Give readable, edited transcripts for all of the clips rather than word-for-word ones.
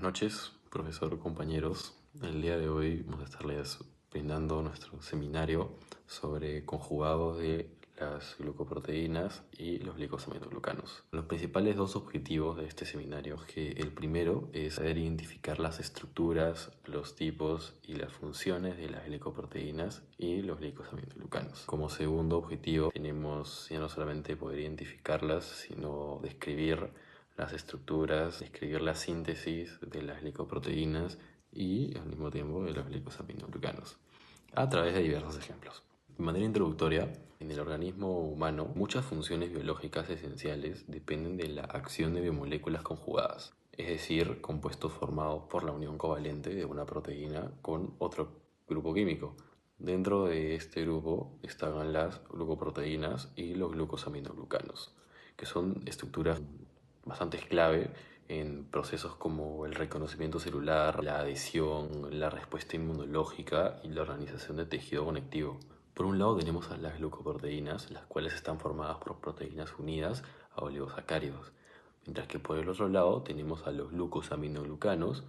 noches, profesor, compañeros. El día de hoy vamos a estarles brindando nuestro seminario sobre conjugados de las glucoproteínas y los glicosaminoglucanos. Los principales dos objetivos de este seminario es que el primero es saber identificar las estructuras, los tipos y las funciones de las glicoproteínas y los glicosaminoglucanos. Como segundo objetivo tenemos ya no solamente poder identificarlas, sino describir las estructuras, describir la síntesis de las glicoproteínas y al mismo tiempo de los glicosaminoglucanos a través de diversos ejemplos. De manera introductoria, en el organismo humano, muchas funciones biológicas esenciales dependen de la acción de biomoléculas conjugadas, es decir, compuestos formados por la unión covalente de una proteína con otro grupo químico. Dentro de este grupo están las glucoproteínas y los glucosaminoglucanos, que son estructuras bastante clave en procesos como el reconocimiento celular, la adhesión, la respuesta inmunológica y la organización de tejido conectivo. Por un lado tenemos a las glucoproteínas, las cuales están formadas por proteínas unidas a oligosacáridos, mientras que por el otro lado tenemos a los glucosaminoglucanos,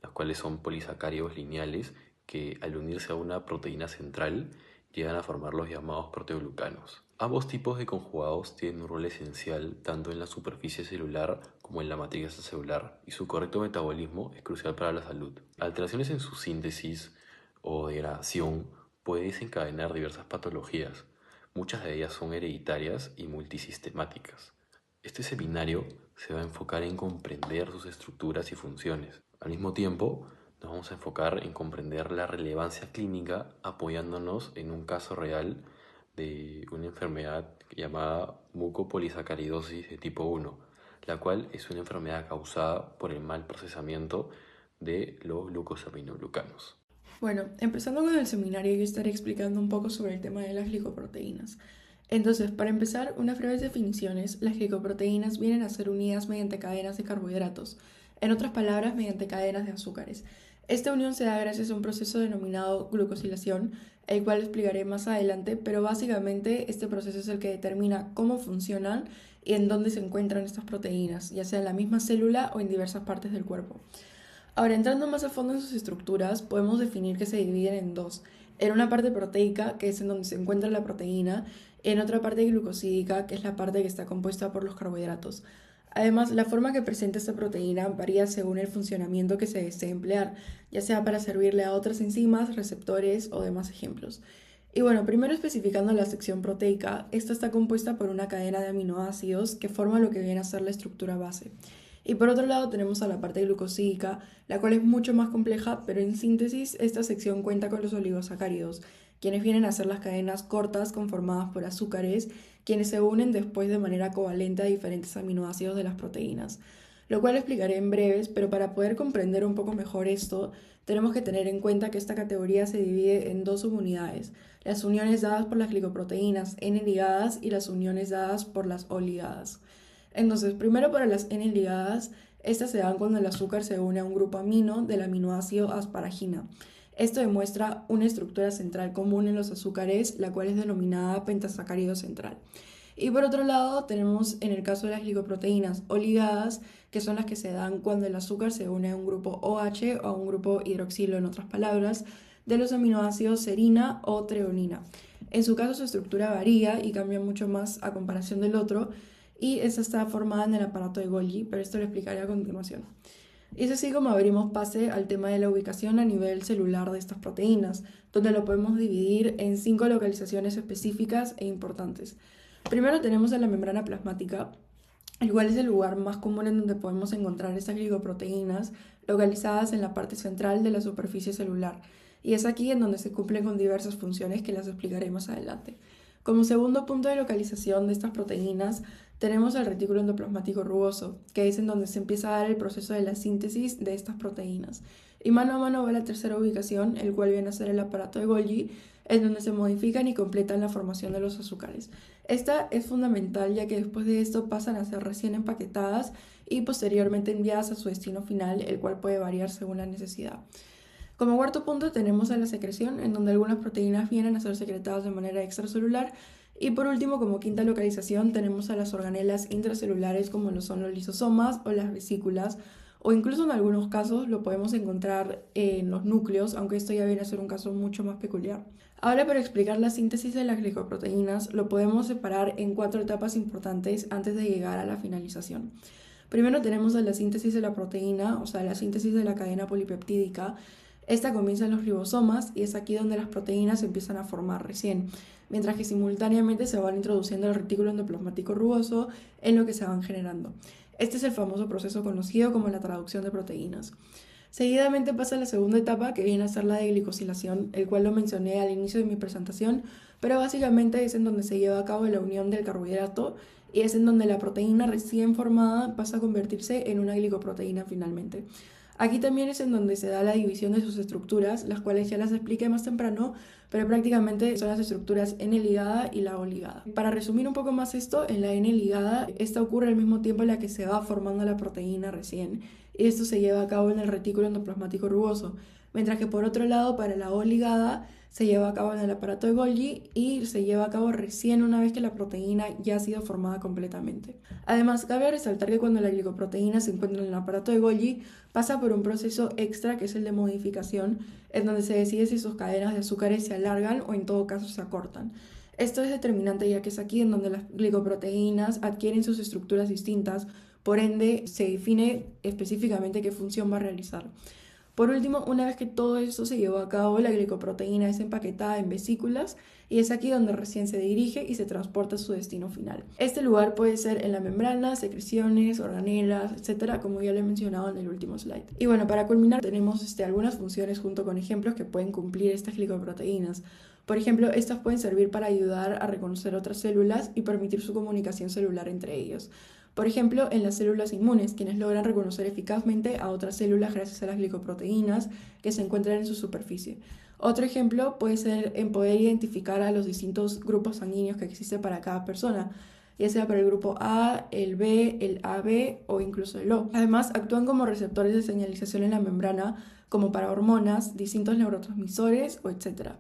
los cuales son polisacáridos lineales que al unirse a una proteína central llegan a formar los llamados proteoglucanos. Ambos tipos de conjugados tienen un rol esencial tanto en la superficie celular como en la matriz celular, y su correcto metabolismo es crucial para la salud. Alteraciones en su síntesis o degradación puede desencadenar diversas patologías. Muchas de ellas son hereditarias y multisistemáticas. Este seminario se va a enfocar en comprender sus estructuras y funciones. Al mismo tiempo, nos vamos a enfocar en comprender la relevancia clínica apoyándonos en un caso real de una enfermedad llamada mucopolisacaridosis de tipo 1, la cual es una enfermedad causada por el mal procesamiento de los glucosaminoglucanos. Bueno, empezando con el seminario, yo estaré explicando un poco sobre el tema de las glicoproteínas. Entonces, para empezar, unas breves definiciones: las glicoproteínas vienen a ser unidas mediante cadenas de carbohidratos, en otras palabras, mediante cadenas de azúcares. Esta unión se da gracias a un proceso denominado glucosilación, el cual explicaré más adelante, pero básicamente este proceso es el que determina cómo funcionan y en dónde se encuentran estas proteínas, ya sea en la misma célula o en diversas partes del cuerpo. Ahora, entrando más a fondo en sus estructuras, podemos definir que se dividen en dos. En una parte proteica, que es en donde se encuentra la proteína, y en otra parte glucosídica, que es la parte que está compuesta por los carbohidratos. Además, la forma que presenta esta proteína varía según el funcionamiento que se desee emplear, ya sea para servirle a otras enzimas, receptores o demás ejemplos. Y bueno, primero especificando la sección proteica, esta está compuesta por una cadena de aminoácidos que forma lo que viene a ser la estructura base. Y por otro lado tenemos a la parte glucosídica, la cual es mucho más compleja, pero en síntesis esta sección cuenta con los oligosacáridos, quienes vienen a ser las cadenas cortas conformadas por azúcares, quienes se unen después de manera covalente a diferentes aminoácidos de las proteínas, lo cual explicaré en breves, pero para poder comprender un poco mejor esto, tenemos que tener en cuenta que esta categoría se divide en dos subunidades: las uniones dadas por las glicoproteínas N-ligadas y las uniones dadas por las O-ligadas. Entonces, primero para las N-ligadas, estas se dan cuando el azúcar se une a un grupo amino del aminoácido asparagina. Esto demuestra una estructura central común en los azúcares, la cual es denominada pentasacárido central. Y por otro lado, tenemos en el caso de las glicoproteínas o ligadas, que son las que se dan cuando el azúcar se une a un grupo OH o a un grupo hidroxilo, en otras palabras, de los aminoácidos serina o treonina. En su caso, su estructura varía y cambia mucho más a comparación del otro, y esta está formada en el aparato de Golgi, pero esto lo explicaré a continuación. Y es así como abrimos pase al tema de la ubicación a nivel celular de estas proteínas, donde lo podemos dividir en 5 localizaciones específicas e importantes. Primero tenemos a la membrana plasmática, el cual es el lugar más común en donde podemos encontrar estas glicoproteínas localizadas en la parte central de la superficie celular, y es aquí en donde se cumplen con diversas funciones que las explicaré más adelante. Como segundo punto de localización de estas proteínas, tenemos el retículo endoplasmático rugoso, que es en donde se empieza a dar el proceso de la síntesis de estas proteínas. Y mano a mano va la tercera ubicación, el cual viene a ser el aparato de Golgi, en donde se modifican y completan la formación de los azúcares. Esta es fundamental, ya que después de esto pasan a ser recién empaquetadas y posteriormente enviadas a su destino final, el cual puede variar según la necesidad. Como cuarto punto tenemos a la secreción, en donde algunas proteínas vienen a ser secretadas de manera extracelular. Y por último, como quinta localización, tenemos a las organelas intracelulares, como lo son los lisosomas o las vesículas, o incluso en algunos casos lo podemos encontrar en los núcleos, aunque esto ya viene a ser un caso mucho más peculiar. Ahora, para explicar la síntesis de las glicoproteínas, lo podemos separar en 4 etapas importantes antes de llegar a la finalización. Primero tenemos la síntesis de la proteína, o sea, la síntesis de la cadena polipeptídica. Esta comienza en los ribosomas y es aquí donde las proteínas se empiezan a formar recién, mientras que simultáneamente se van introduciendo el retículo endoplasmático rugoso en lo que se van generando. Este es el famoso proceso conocido como la traducción de proteínas. Seguidamente pasa la segunda etapa, que viene a ser la de glicosilación, el cual lo mencioné al inicio de mi presentación, pero básicamente es en donde se lleva a cabo la unión del carbohidrato y es en donde la proteína recién formada pasa a convertirse en una glicoproteína finalmente. Aquí también es en donde se da la división de sus estructuras, las cuales ya las expliqué más temprano, pero prácticamente son las estructuras N-ligada y la O-ligada. Para resumir un poco más esto, en la N-ligada, esta ocurre al mismo tiempo en la que se va formando la proteína recién, y esto se lleva a cabo en el retículo endoplasmático rugoso, mientras que por otro lado, para la O-ligada, se lleva a cabo en el aparato de Golgi y se lleva a cabo recién una vez que la proteína ya ha sido formada completamente. Además, cabe resaltar que cuando la glicoproteína se encuentra en el aparato de Golgi, pasa por un proceso extra que es el de modificación, en donde se decide si sus cadenas de azúcares se alargan o en todo caso se acortan. Esto es determinante ya que es aquí en donde las glicoproteínas adquieren sus estructuras distintas, por ende se define específicamente qué función va a realizar. Por último, una vez que todo esto se llevó a cabo, la glicoproteína es empaquetada en vesículas y es aquí donde recién se dirige y se transporta a su destino final. Este lugar puede ser en la membrana, secreciones, organelas, etcétera, como ya lo he mencionado en el último slide. Y bueno, para culminar tenemos algunas funciones junto con ejemplos que pueden cumplir estas glicoproteínas. Por ejemplo, estas pueden servir para ayudar a reconocer otras células y permitir su comunicación celular entre ellos. Por ejemplo, en las células inmunes, quienes logran reconocer eficazmente a otras células gracias a las glicoproteínas que se encuentran en su superficie. Otro ejemplo puede ser en poder identificar a los distintos grupos sanguíneos que existen para cada persona, ya sea para el grupo A, el B, el AB o incluso el O. Además, actúan como receptores de señalización en la membrana, como para hormonas, distintos neurotransmisores o etc.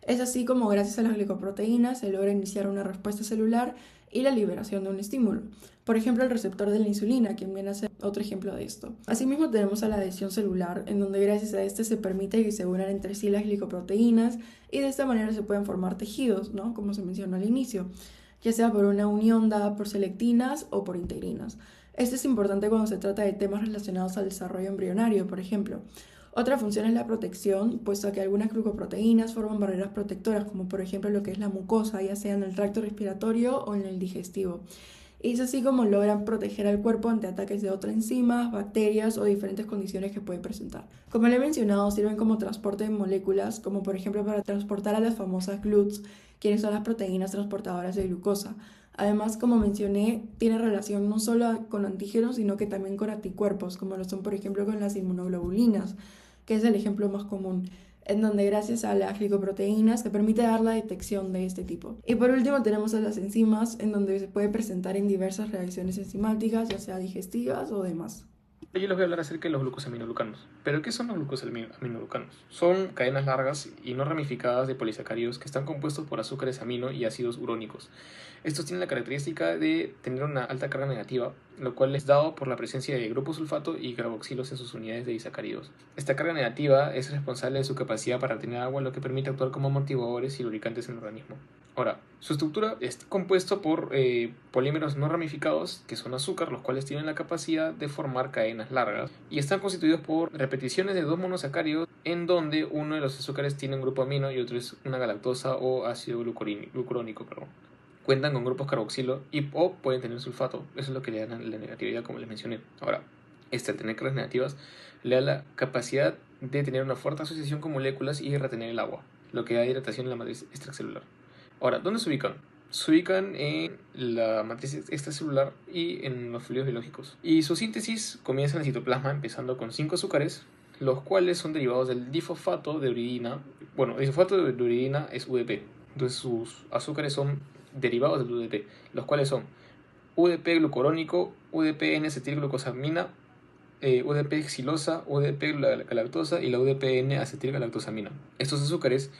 Es así como gracias a las glicoproteínas se logra iniciar una respuesta celular y la liberación de un estímulo. Por ejemplo, el receptor de la insulina, quien viene a ser otro ejemplo de esto. Asimismo, tenemos a la adhesión celular, en donde gracias a este se permite que se unan entre sí las glicoproteínas y de esta manera se pueden formar tejidos, ¿no? Como se mencionó al inicio, ya sea por una unión dada por selectinas o por integrinas. Esto es importante cuando se trata de temas relacionados al desarrollo embrionario, por ejemplo. Otra función es la protección, puesto que algunas glucoproteínas forman barreras protectoras, como por ejemplo lo que es la mucosa, ya sea en el tracto respiratorio o en el digestivo. Y es así como logran proteger al cuerpo ante ataques de otras enzimas, bacterias o diferentes condiciones que pueden presentar. Como le he mencionado, sirven como transporte de moléculas, como por ejemplo para transportar a las famosas GLUTs, quienes son las proteínas transportadoras de glucosa. Además, como mencioné, tiene relación no solo con antígenos, sino que también con anticuerpos, como lo son por ejemplo con las inmunoglobulinas, que es el ejemplo más común, en donde gracias a las glicoproteínas se permite dar la detección de este tipo. Y por último tenemos a las enzimas, en donde se puede presentar en diversas reacciones enzimáticas, ya sea digestivas o demás. Yo les voy a hablar acerca de los glucosaminoglucanos. ¿Pero qué son los glucosaminoglucanos? Son cadenas largas y no ramificadas de polisacáridos que están compuestos por azúcares amino y ácidos urónicos. Estos tienen la característica de tener una alta carga negativa, lo cual es dado por la presencia de grupo sulfato y carboxilos en sus unidades de disacáridos. Esta carga negativa es responsable de su capacidad para retener agua, lo que permite actuar como amortiguadores y lubricantes en el organismo. Ahora, su estructura está compuesta por polímeros no ramificados, que son azúcar, los cuales tienen la capacidad de formar cadenas largas, y están constituidos por repeticiones de dos monosacáridos, en donde uno de los azúcares tiene un grupo amino y otro es una galactosa o ácido glucurónico. Cuentan con grupos carboxilo o pueden tener sulfato. Eso es lo que le dan la negatividad, como les mencioné. Ahora, al tener cargas negativas, le da la capacidad de tener una fuerte asociación con moléculas y retener el agua, lo que da hidratación en la matriz extracelular. Ahora, ¿dónde se ubican? Se ubican en la matriz extracelular y en los fluidos biológicos. Y su síntesis comienza en el citoplasma, empezando con 5 azúcares, los cuales son derivados del difosfato de uridina. Bueno, el difosfato de uridina es UDP. Entonces sus azúcares son derivados del UDP, los cuales son UDP glucurónico, UDP N-acetilglucosamina, UDP xilosa, UDP galactosa y la UDP N-acetilgalactosamina. Estos azúcares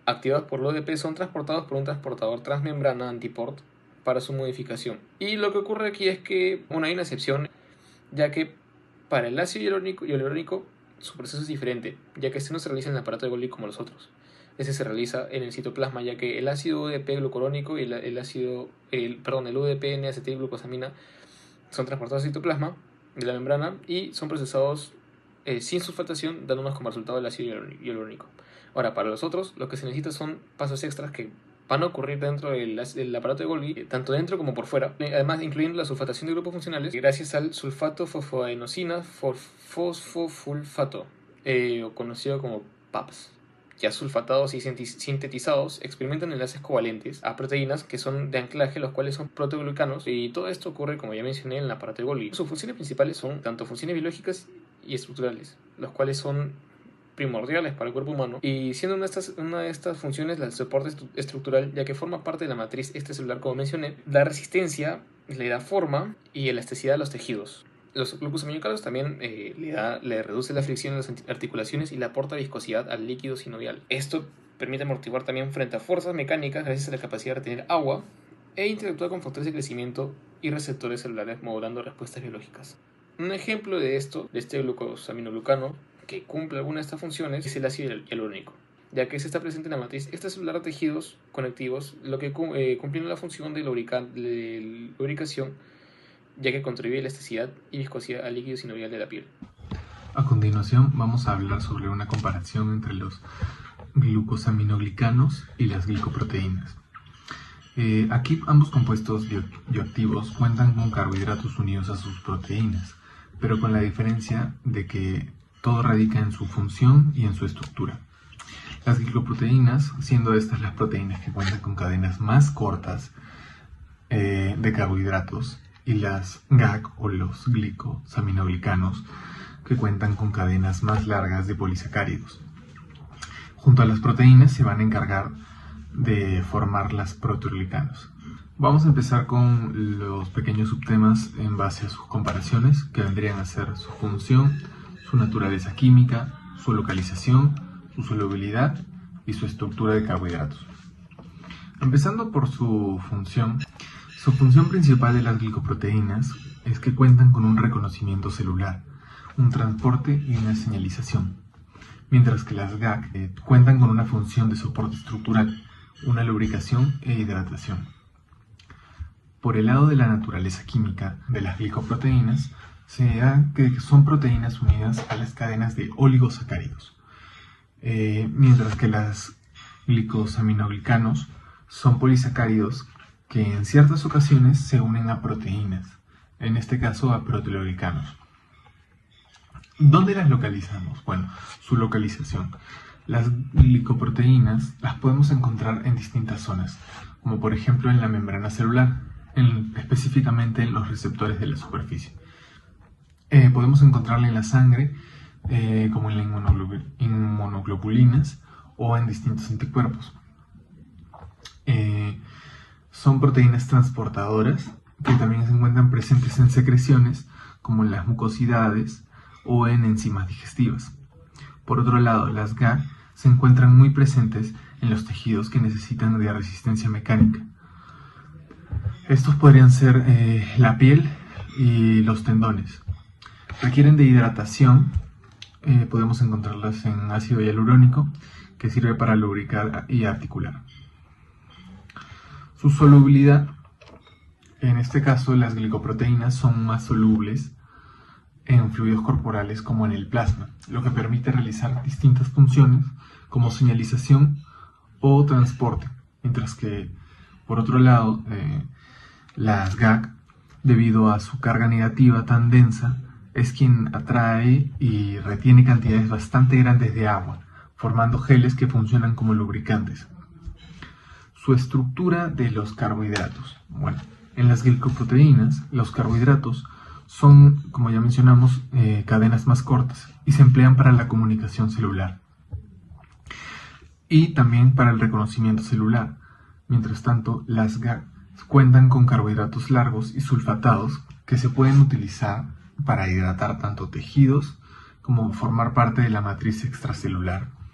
activados por el UDP son transportados por un transportador transmembrana antiport para su modificación. Y lo que ocurre aquí es que hay una excepción, ya que Para el ácido hialurónico, su proceso es diferente, ya que este no se realiza en el aparato de Golgi como los otros. Este se realiza en el citoplasma, ya que el ácido UDP glucurónico y el UDP N-acetilglucosamina son transportados al citoplasma de la membrana y son procesados sin sulfatación, dándonos como resultado el ácido hialurónico. Ahora, para los otros, lo que se necesita son pasos extras que van a ocurrir dentro del aparato de Golgi, tanto dentro como por fuera, además incluyendo la sulfatación de grupos funcionales gracias al sulfato fosfoadenosina fosfosulfato, o conocido como PAPS. Ya sulfatados y sintetizados experimentan enlaces covalentes a proteínas que son de anclaje, los cuales son proteoglicanos, y todo esto ocurre, como ya mencioné, en el aparato de Golgi. Sus funciones principales son tanto funciones biológicas y estructurales, los cuales son primordiales para el cuerpo humano, y siendo una de estas funciones el soporte estructural, ya que forma parte de la matriz extracelular, como mencioné, da resistencia, le da forma y elasticidad a los tejidos. Los glucosaminocarbohidratos también le reduce la fricción en las articulaciones y le aporta viscosidad al líquido sinovial. Esto permite amortiguar también frente a fuerzas mecánicas gracias a la capacidad de retener agua e interactúa con factores de crecimiento y receptores celulares modulando respuestas biológicas. Un ejemplo de este glucosaminoglucano que cumple alguna de estas funciones es el ácido hialurónico, ya que se está presente en la matriz extracelular de tejidos conectivos, lo que cumpliendo la función de lubricación, ya que contribuye a elasticidad y viscosidad al líquido sinovial de la piel. A continuación vamos a hablar sobre una comparación entre los glucosaminoglicanos y las glicoproteínas. Aquí ambos compuestos bioactivos cuentan con carbohidratos unidos a sus proteínas, pero con la diferencia de que todo radica en su función y en su estructura. Las glicoproteínas, siendo estas las proteínas que cuentan con cadenas más cortas de carbohidratos, y las GAG o los glicosaminoglicanos, que cuentan con cadenas más largas de polisacáridos. Junto a las proteínas se van a encargar de formar las proteoglicanos. Vamos a empezar con los pequeños subtemas en base a sus comparaciones, que vendrían a ser su función, su naturaleza química, su localización, su solubilidad y su estructura de carbohidratos. Empezando por su función principal de las glicoproteínas es que cuentan con un reconocimiento celular, un transporte y una señalización, mientras que las GAG cuentan con una función de soporte estructural, una lubricación e hidratación. Por el lado de la naturaleza química de las glicoproteínas, se da que son proteínas unidas a las cadenas de oligosacáridos, mientras que las glicosaminoglicanos son polisacáridos que en ciertas ocasiones se unen a proteínas, en este caso a proteoglicanos. ¿Dónde las localizamos? Bueno, su localización. Las glicoproteínas las podemos encontrar en distintas zonas, como por ejemplo en la membrana celular, específicamente en los receptores de la superficie. Podemos encontrarla en la sangre, como en las inmunoglobulinas o en distintos anticuerpos. Son proteínas transportadoras que también se encuentran presentes en secreciones como en las mucosidades o en enzimas digestivas. Por otro lado, las GAG se encuentran muy presentes en los tejidos que necesitan de resistencia mecánica. Estos podrían ser la piel y los tendones. Requieren de hidratación, podemos encontrarlas en ácido hialurónico, que sirve para lubricar y articular. Su solubilidad, en este caso las glicoproteínas son más solubles en fluidos corporales como en el plasma, lo que permite realizar distintas funciones como señalización o transporte, mientras que por otro lado las GAG, debido a su carga negativa tan densa, es quien atrae y retiene cantidades bastante grandes de agua, formando geles que funcionan como lubricantes. Su estructura de los carbohidratos. Bueno, en las glicoproteínas, los carbohidratos son, como ya mencionamos, cadenas más cortas y se emplean para la comunicación celular y también para el reconocimiento celular. Mientras tanto, las GAG cuentan con carbohidratos largos y sulfatados que se pueden utilizar para hidratar tanto tejidos como formar parte de la matriz extracelular.